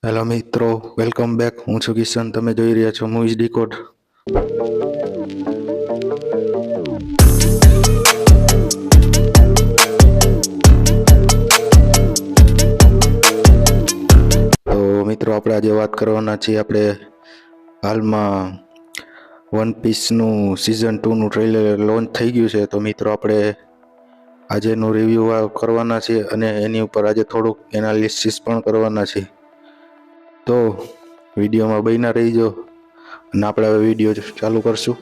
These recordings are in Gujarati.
હેલો મિત્રો, વેલકમ બેક. હું છું કિશન. તમે જોઈ રહ્યા છો મૂવીઝ ડીકોડ. તો મિત્રો, આપણે આજે વાત કરવાના છીએ. આપણે હાલમાં વન પીસનું સિઝન 2નું ટ્રેલર લોન્ચ થઈ ગયું છે. તો મિત્રો, આપણે આજે એનું રિવ્યૂ કરવાના છીએ અને એની ઉપર આજે થોડુંક એનાલિસિસ પણ કરવાના છીએ. તો વિડીયોમાં બન્યા રહીજો અને આપણે હવે વિડીયો ચાલુ કરશું.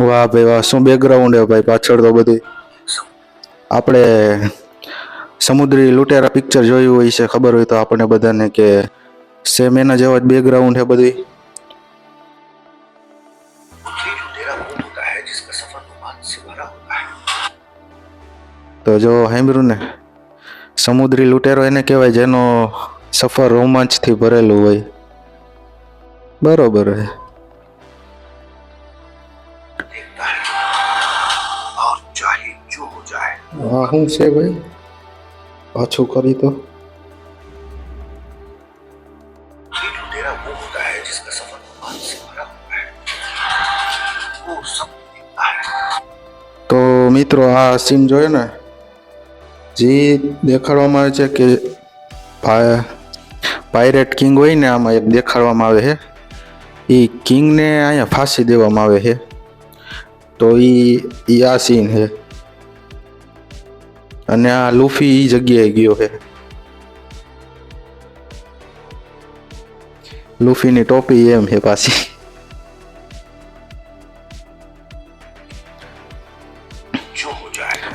વાહ ભાઈ વાહ, શું બેકગ્રાઉન્ડ હે ભાઈ પાછળ. તો બધું આપણે સમુદ્રી લૂંટેરા પિક્ચર જોયું હોય છે, ખબર હોય તો આપણને બધાને કે સેમ એના જેવા જ બેકગ્રાઉન્ડ છે બધી. તો જો સાંભળ્યું ને, સમુદ્રી લૂંટેરો એને કહેવાય જેનો સફર રોમાંચથી ભરેલું હોય. બરોબર હે. હા, શું છે ભાઈ? પાછું કરી તો મિત્રો, આ સીન જોયો ને, જે દેખાડવામાં આવે છે કે પાયરેટ કિંગ હોય ને, આમાં એક દેખાડવામાં આવે છે. એ કિંગને અહીંયા ફાંસી દેવામાં આવે છે. તો એ આ સીન છે. અને આ લુફી એ જગ્યાએ ગયો છે. લુફીની ટોપી એમ છે પાછી.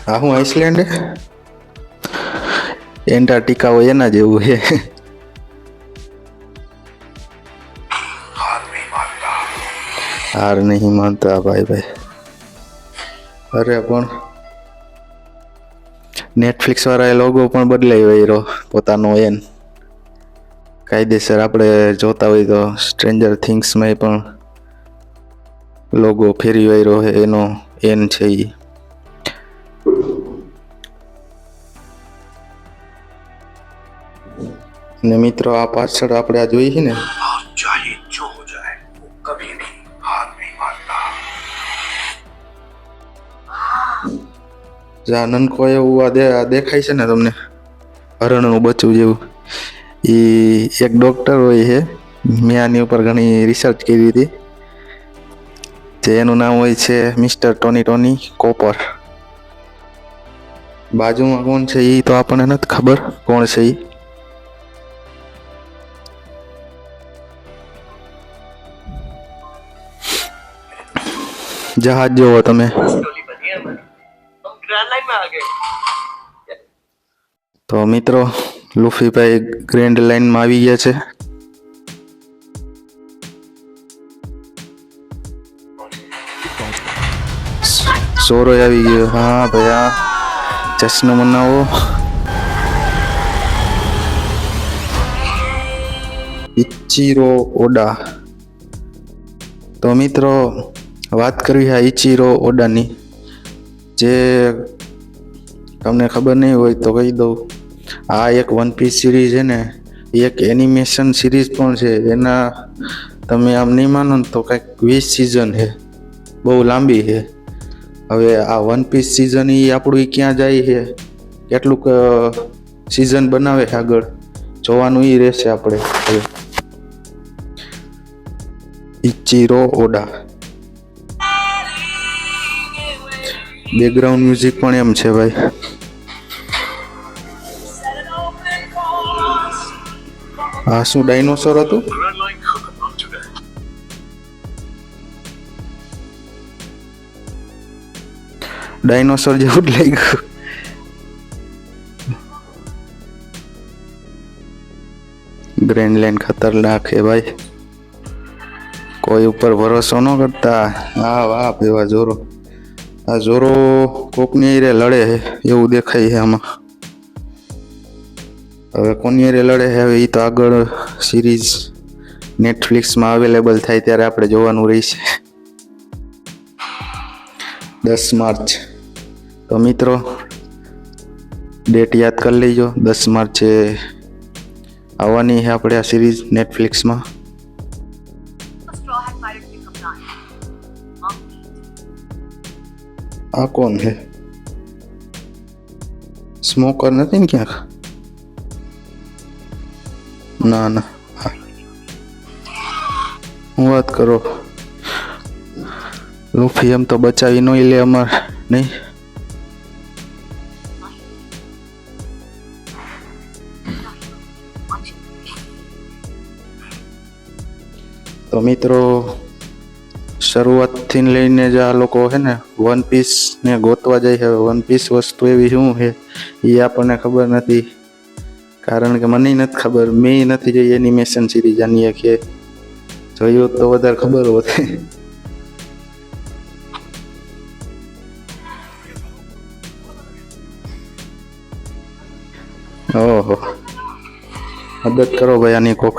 આ હું આઇસલેન્ડ એન્ટાર્કટિકા હોય એના જેવું છે. હાર નહીં માનતા ભાઈ. અરે પણ નેટફ્લિક્સ વાળા એ લોગો પણ બદલાઈ વયરો પોતાનો એન. કાયદેસર આપણે જોતા હોય તો સ્ટ્રેન્જર થિંગ્સમાં પણ લોગો ફેરી વયરો છે, એનો એન છે એ. ને મિત્રો, આ પાછળ આપણે આ જોઈએ ને, જ્યાં નનકો એવું આ દેખાય છે ને તમને, હરણનું બચ્ચું જેવું. એ એક ડોક્ટર હોય છે. મેં આની ઉપર ઘણી રિસર્ચ કરી હતી. જે એનું નામ હોય છે મિસ્ટર ટોની કોપર. બાજુમાં કોણ છે એ તો આપણને નથી ખબર કોણ છે એ. જહાજ જોવો તમે. તો મિત્રો, લુફીભાઈ ગ્રેન્ડ લાઇનમાં આવી ગયા છે. સોરો આવી ગયો. હા ભાઈ, આ જશ્ન મનાવો. ઇચીરો ઓડા. તો મિત્રો, વાત કરવી છે ઇચીરો ઓડાની. જે તમને ખબર નહીં હોય તો કહી દઉં, આ એક વન પીસ સિરીઝ છે ને, એક એનિમેશન સિરીઝ પણ છે. એના તમે આમ નહીં માનો ને તો કંઈક 20 સિઝન છે. બહુ લાંબી છે. હવે આ વન પીસ સિઝન એ આપણું ક્યાં જાય છે, કેટલુંક સિઝન બનાવે છે આગળ, જોવાનું એ રહેશે આપણે. હવે ઇચીરો ઓડા. બેકગ્રાઉન્ડ મ્યુઝિક પણ એમ છે ભાઈ. આ શું ડાયનોસોર હતું? ડાયનોસોર જેવું જ લાગ્યું. ગ્રેનલેન્ડ ખતરનાક છે ભાઈ, કોઈ ઉપર ભરોસો ન કરતા. હા વાહ એવા જોરો. આ જોરો કોકની હારે લડે છે એવું દેખાય છે આમાં. હવે કોની હારે લડે છે હવે એ તો આગળ સિરીઝ નેટફ્લિક્સમાં અવેલેબલ થાય ત્યારે આપણે જોવાનું રહેશે. 10 માર્ચ. તો મિત્રો, ડેટ યાદ કરી લેજો, 10 માર્ચે આવવાની છે આપણે આ સિરીઝ નેટફ્લિક્સમાં. આ કોણ છે? સ્મોકર નથી ને ક્યાંક? ના ના, હું વાત કરો. લુફી એમ તો બચાવી ન લે અમાર નહીં. તો મિત્રો, શરૂઆતથી લઈને જ આ લોકો છે ને વન પીસ ને ગોતવા જાય છે. વન પીસ વસ્તુ એવી શું છે એ આપણને ખબર નથી, કારણ કે મને નથી ખબર. મેં નથી જોઈ એનિમેશન સિરીઝ આની કે જોયું તો વધારે ખબર હોત. ઓહો, મદદ કરો ભાઈ આની કોક.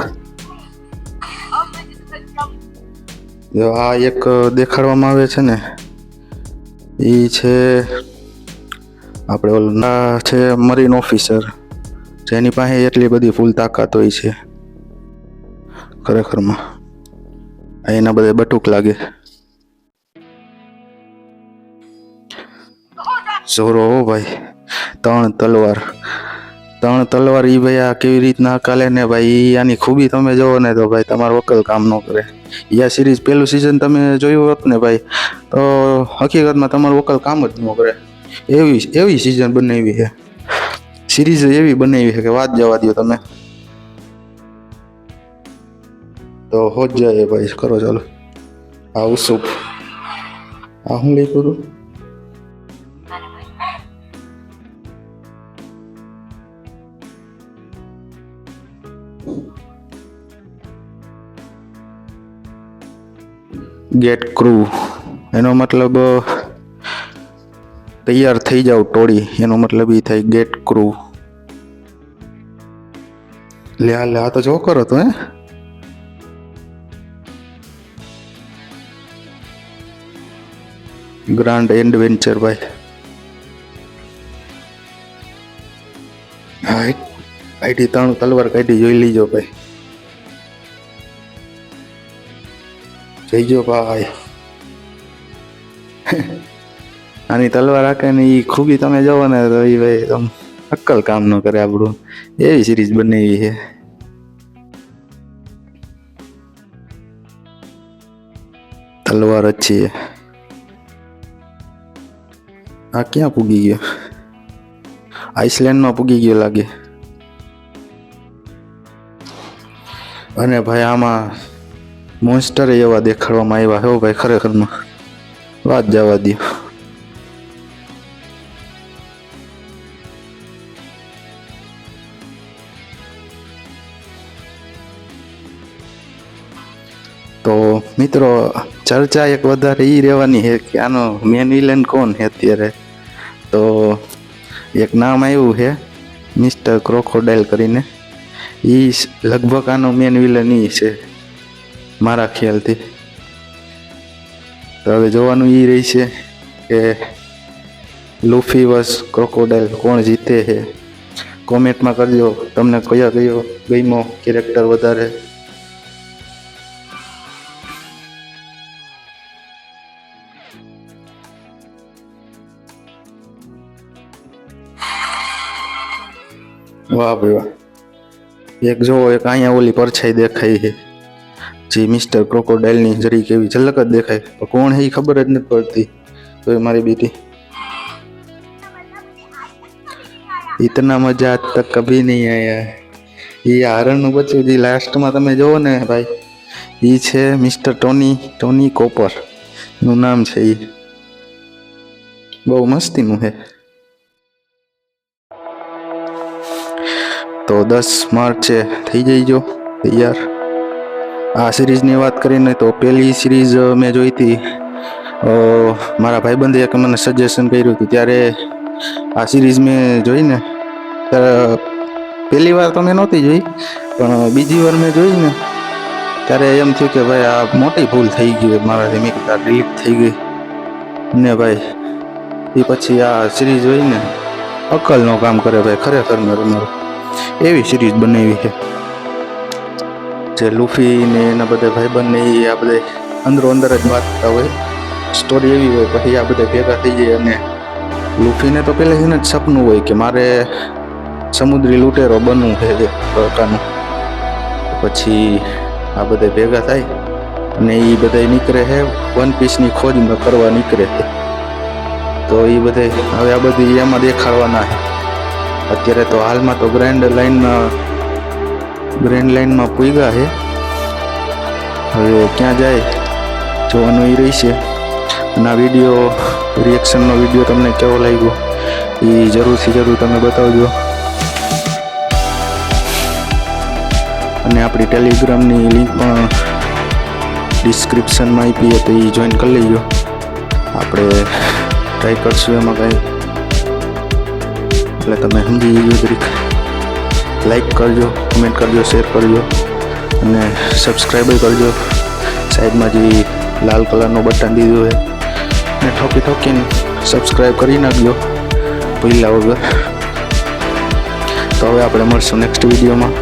જો આ એક દેખાડવામાં આવે છે ને, એ છે આપણે ઓલા છે મરીન ઓફિસર, જેની પાસે એટલી બધી ફૂલ તાકાત હોય છે ખરેખરમાં. એના બધે બટુક લાગે. જોરો હો ભાઈ, 3 તલવાર. 3 તલવાર ઈ ભાઈ આ કેવી રીતના કાલે ને ભાઈ. આની ખૂબી તમે જોવો ને તો ભાઈ તમારું વકલ કામ ન કરે. આ સિરીઝ પહેલું સિઝન તમે જોયું હોત ને ભાઈ, તો હકીકતમાં તમારું વકલ કામ જ ન કરે. એવી સિઝન બનાવી છે, સિરીઝ એવી બનાવી છે કે વાત જવા દો તમે. તો હો જ જાય ભાઈ, કરો ચાલો. આ ઉસુપ, આ હું લઈ કરું. ગેટ ક્રૂ એનો મતલબ તૈયાર થઈ જાવ ટોળી, એનો મતલબ એ થાય ગેટ ક્રૂ. લે આ તો જો કરો તો હે. ગ્રાન્ડ એડવેન્ચર ભાઈ. હા, આઈટી 3 તલવાર કાઢી જોઈ લીજો ભાઈ. જઈજો ભાઈ. આની તલવાર રાખે ને એ ખૂબી તમે જોવો ને તો એ ભાઈ તમ અક્કલ કામ ન કરે આપણું. એવી સિરીઝ બનાવી છે. તલવાર અચ્છી છે. આ ક્યાં પૂગી ગયો? આઇસલેન્ડમાં પૂગી ગયો લાગે. અને ભાઈ આમાં મોન્સ્ટર એવા દેખાડવામાં આવ્યા હો ભાઈ, ખરેખરમાં વાત જવા દો. તો મિત્રો, ચર્ચા એક વધારે એ રહેવાની છે કે આનો મેન વિલન કોણ છે અત્યારે. તો એક નામ આવ્યું છે મિસ્ટર ક્રોકોડાઇલ કરીને. એ લગભગ આનો મેન વિલન એ છે મારા ખ્યાલથી. તો હવે જોવાનું એ રહી છે કે લુફી વર્સ ક્રોકોડાઇલ કોણ જીતે છે. કોમેન્ટમાં કરજો તમને કયો ગમ્યો કેરેક્ટર વધારે. વાહ ભાઈ વાહ. એક જો એક અહીંયા ઓલી પરછાઈ દેખાય છે જે મિસ્ટર ક્રોકોડાઇલની જરી કેવી ઝલક જ દેખાય, પણ કોણ છે એ ખબર જ નથી પડતી. તો એ મારી બેટી, ઇતના મજા આજ તક કભી નહીં આયા. એ હરણનું બચ્ચું જે લાસ્ટમાં તમે જોવો ને ભાઈ, એ છે મિસ્ટર ટોની કોપર નું નામ છે. એ બહુ મસ્તીનું છે. તો 10 માર્ચે થઈ જઈજો તૈયાર. આ સિરીઝની વાત કરીને તો પહેલી સિરીઝ મેં જોઈ હતી, મારા ભાઈબંધે એક મને સજેશન કર્યું હતું. ત્યારે આ સિરીઝ મેં જોઈને ત્યારે પહેલી વાર તો મેં નહોતી જોઈ, પણ બીજી વાર મેં જોઈ ને ત્યારે એમ થયું કે ભાઈ આ મોટી ભૂલ થઈ ગઈ મારાથી. મેં કીધું ડિલીટ થઈ ગઈ ને ભાઈ. એ પછી આ સિરીઝ જોઈને અકલનો કામ કરે ભાઈ, ખરેખર મારું એવી સિરીઝ બનાવી છે. જે લુફી ને એના બધા ભાઈબંધ ને એ આ બધા અંદરો અંદર જ વાંચતા હોય, સ્ટોરી એવી હોય. પછી આ બધા ભેગા થઈ જાય અને લુફીને તો પહેલેથી જ સપનું હોય કે મારે સમુદ્રી લૂંટેરો બનવું છે એ પ્રકારનું. પછી આ બધા ભેગા થાય અને એ બધા નીકળે છે વન પીસની ખોજમાં કરવા નીકળે છે. તો એ બધા હવે આ બધી એમાં દેખાડવાના છે. અત્યારે તો હાલમાં તો ગ્રેન્ડ લાઇનમાં પૂગ્યા છે. હવે ક્યાં જાય જોવાનું એ રહેશે. અને આ વિડીયો રિએક્શનનો વિડીયો તમને કેવો લાગ્યો એ જરૂર તમે બતાવજો. અને આપણી ટેલિગ્રામની લિંક પણ ડિસ્ક્રિપ્શનમાં આપી તો એ જોઈન કરી લેજો. આપણે ટ્રાય કરશું એમાં કાંઈ, એટલે તમે સમજી જજો. જરીક લાઈક કરજો, કમેન્ટ કરજો, શેર કરજો અને સબસ્ક્રાઈબ કરજો. સાઈડમાં જે લાલ કલરનું બટન દીધું છે ને ઠોકીને સબસ્ક્રાઈબ કરી નાખજો ભૂલ્યા વગર. તો હવે આપણે મળશું નેક્સ્ટ વિડીયોમાં.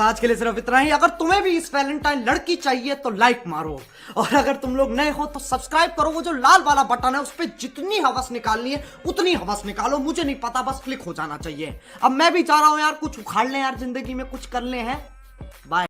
आज के लिए सिर्फ इतना ही. अगर तुम्हें भी इस वैलेंटाइन लड़की चाहिए तो लाइक मारो, और अगर तुम लोग नए हो तो सब्सक्राइब करो. वो जो लाल वाला बटन है उस पर जितनी हवस निकालनी है उतनी हवस निकालो. मुझे नहीं पता, बस क्लिक हो जाना चाहिए. अब मैं भी चाह रहा हूं यार कुछ उखाड़ ले यार, जिंदगी में कुछ कर ले हैं. बाय.